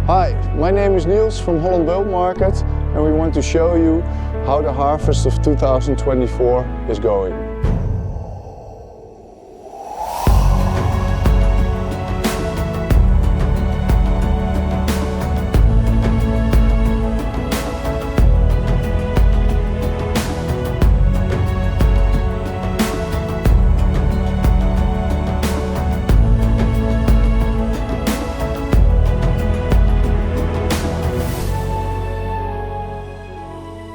Hi, my name is Niels from Holland Bulb Market, and we want to show you how the harvest of 2024 is going.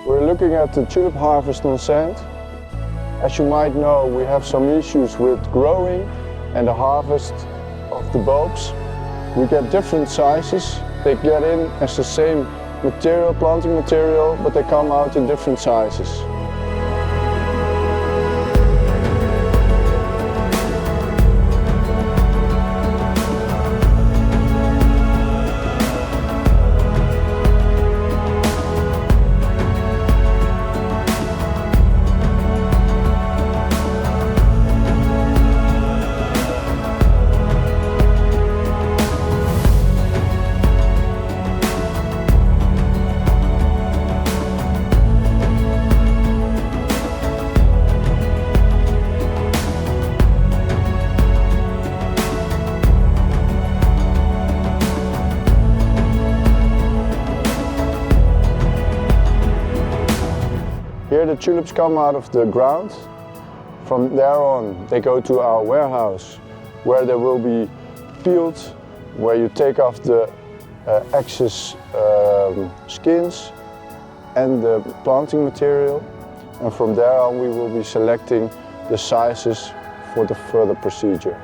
We're looking at the tulip harvest on sand. As you might know, we have some issues with growing and the harvest of the bulbs. We get different sizes. They get in as the same material, planting material, but they come out in different sizes. Here the tulips come out of the ground. From there on they go to our warehouse where there will be peeled, where you take off the excess skins and the planting material. And from there on we will be selecting the sizes for the further procedure.